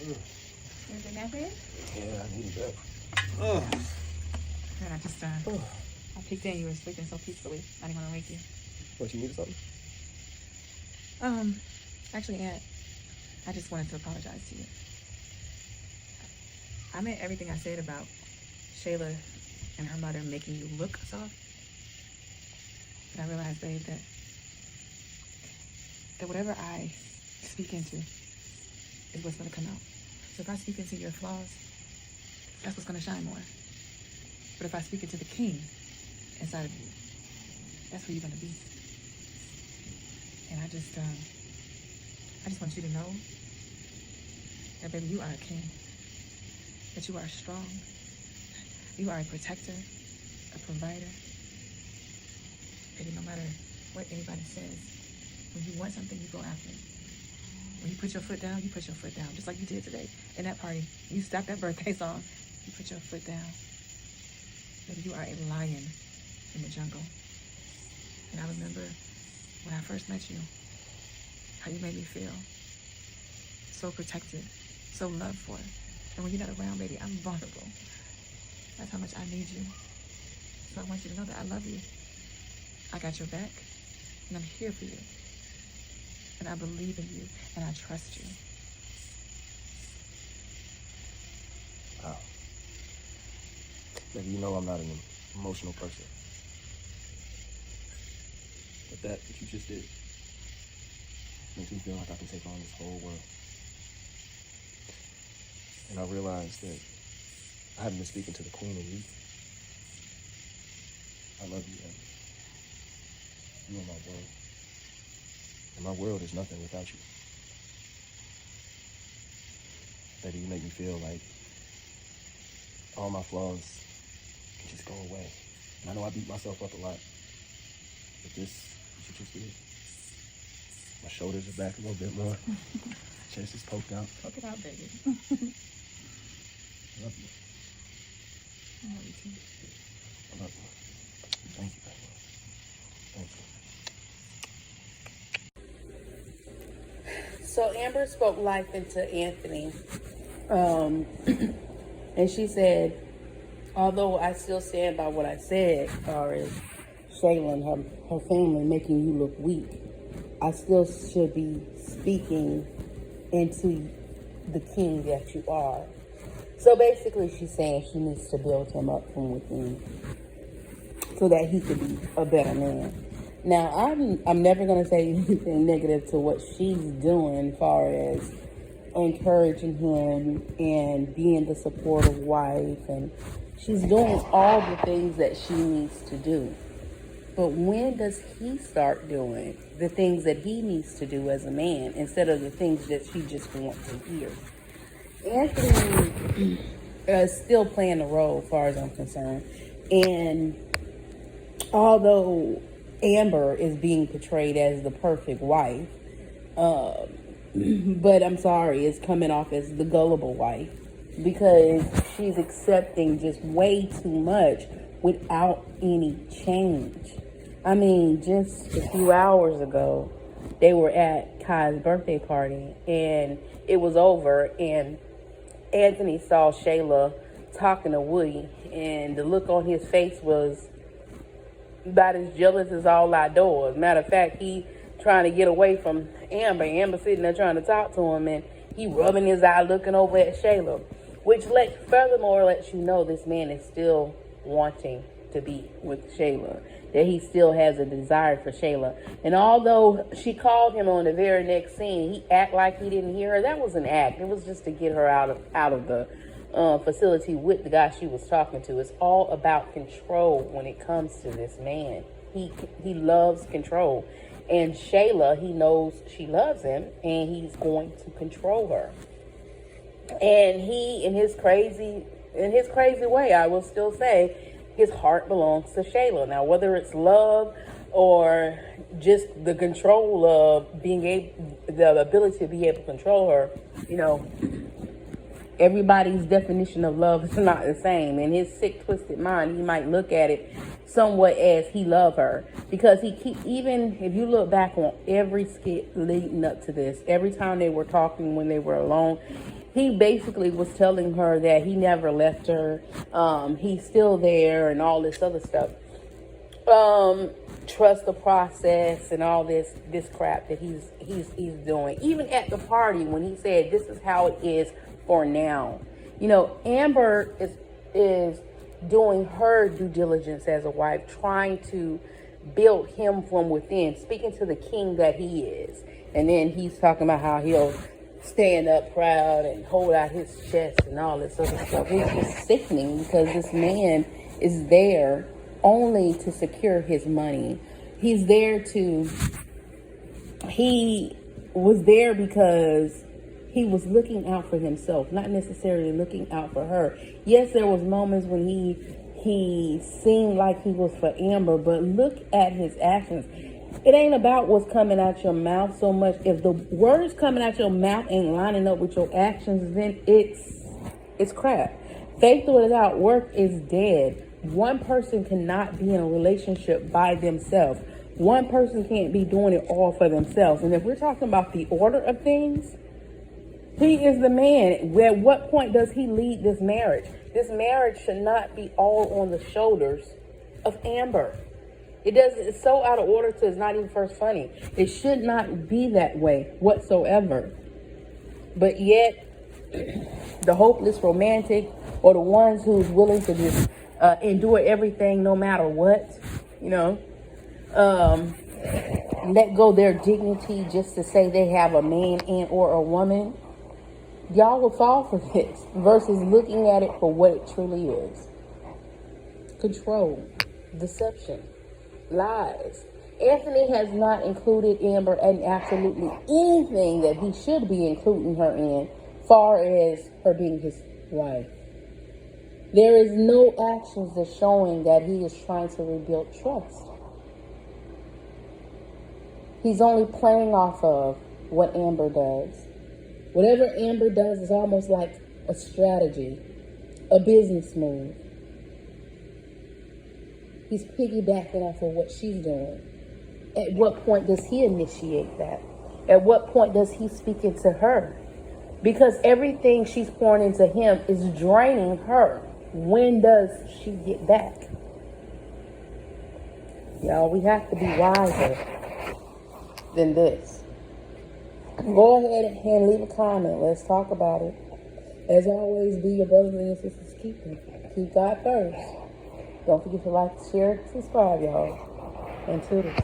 Everything happen? Yeah, I needed that. And I just, I peeked in. You were sleeping so peacefully. I didn't want to wake you. What, you needed something? Actually, Aunt, I just wanted to apologize to you. I meant everything I said about Shayla and her mother making you look soft. But I realized, babe, that whatever I speak into is what's going to come out. So if I speak into your flaws, that's what's going to shine more. But if I speak into the king inside of you, that's where you're going to be. And I just want you to know that, baby, you are a king. That you are strong. You are a protector, a provider. Baby, no matter what anybody says, when you want something, you go after it. When you put your foot down, you put your foot down, just like you did today in that party. You stopped that birthday song, you put your foot down. Baby, you are a lion in the jungle. And I remember when I first met you, how you made me feel so protected, so loved for. And when you're not around, baby, I'm vulnerable. That's how much I need you. So I want you to know that I love you. I got your back, and I'm here for you. And I believe in you, and I trust you. Wow. Maybe you know I'm not an emotional person. But that you just did makes me feel like I can take on this whole world. And I realized that I haven't been speaking to the queen in youth. I love you, and you are my world. And my world is nothing without you. Baby, you make me feel like all my flaws can just go away. And I know I beat myself up a lot. But this, you just did. My shoulders are back a little bit more. Chest is poked out. Poke it out, baby. I love you. I love you too. I love you. Thank you, baby. Thank you. So Amber spoke life into Anthony. And she said, although I still stand by what I said as far as Shayla and her family making you look weak, I still should be speaking into the king that you are. So basically she's saying she needs to build him up from within so that he could be a better man. Now, I'm never going to say anything negative to what she's doing as far as encouraging him and being the supportive wife, and she's doing all the things that she needs to do. But when does he start doing the things that he needs to do as a man instead of the things that she just wants to hear? Anthony is still playing the role as far as I'm concerned. And although Amber is being portrayed as the perfect wife, but I'm sorry, it's coming off as the gullible wife because she's accepting just way too much without any change. I mean, just a few hours ago, they were at Kai's birthday party and it was over and Anthony saw Shayla talking to Woody and the look on his face was about as jealous as all outdoors. Matter of fact, he trying to get away from Amber. Amber sitting there trying to talk to him and he rubbing his eye looking over at Shayla, which furthermore lets you know this man is still wanting to be with Shayla, that he still has a desire for Shayla. And although she called him on the very next scene, he act like he didn't hear her. That was an act. It was just to get her out of the facility with the guy she was talking to. It's all about control when it comes to this man. He loves control. And Shayla, he knows she loves him and he's going to control her. And he, in his crazy way, I will still say, his heart belongs to Shayla. Now, whether it's love or just the control of the ability to be able to control her, you know, everybody's definition of love is not the same. In his sick, twisted mind, he might look at it somewhat as he loved her, because even if you look back on every skit leading up to this, every time they were talking when they were alone, he basically was telling her that he never left her. He's still there and all this other stuff. Trust the process and all this crap that he's doing. Even at the party when he said, this is how it is for now. You know, Amber is doing her due diligence as a wife, trying to build him from within, speaking to the king that he is. And then he's talking about how he'll stand up proud and hold out his chest and all this other stuff. It's just sickening, because this man is there only to secure his money. He was there because he was looking out for himself, not necessarily looking out for her. Yes, there was moments when he seemed like he was for Amber, but look at his actions. It ain't about what's coming out your mouth so much. If the words coming out your mouth ain't lining up with your actions, then it's crap. Faith without work is dead. One person cannot be in a relationship by themselves. One person can't be doing it all for themselves. And if we're talking about the order of things, he is the man. At what point does he lead this marriage? This marriage should not be all on the shoulders of Amber. It's so out of order to it's not even first funny. It should not be that way whatsoever. But yet, the hopeless romantic, or the ones who's willing to just endure everything no matter what, let go their dignity just to say they have a man and or a woman, y'all will fall for this versus looking at it for what it truly is. Control, deception, lies. Anthony has not included Amber in absolutely anything that he should be including her in, far as her being his wife. There is no actions that's showing that he is trying to rebuild trust. He's only playing off of what Amber does. Whatever Amber does is almost like a strategy, a business move. He's piggybacking off of what she's doing. At what point does he initiate that? At what point does he speak into her? Because everything she's pouring into him is draining her. When does she get back? Y'all, we have to be wiser than this. Go ahead and leave a comment. Let's talk about it. As always, be your brothers and your sisters keeping. Keep God first. Don't forget to like, share, subscribe, y'all. And toodles.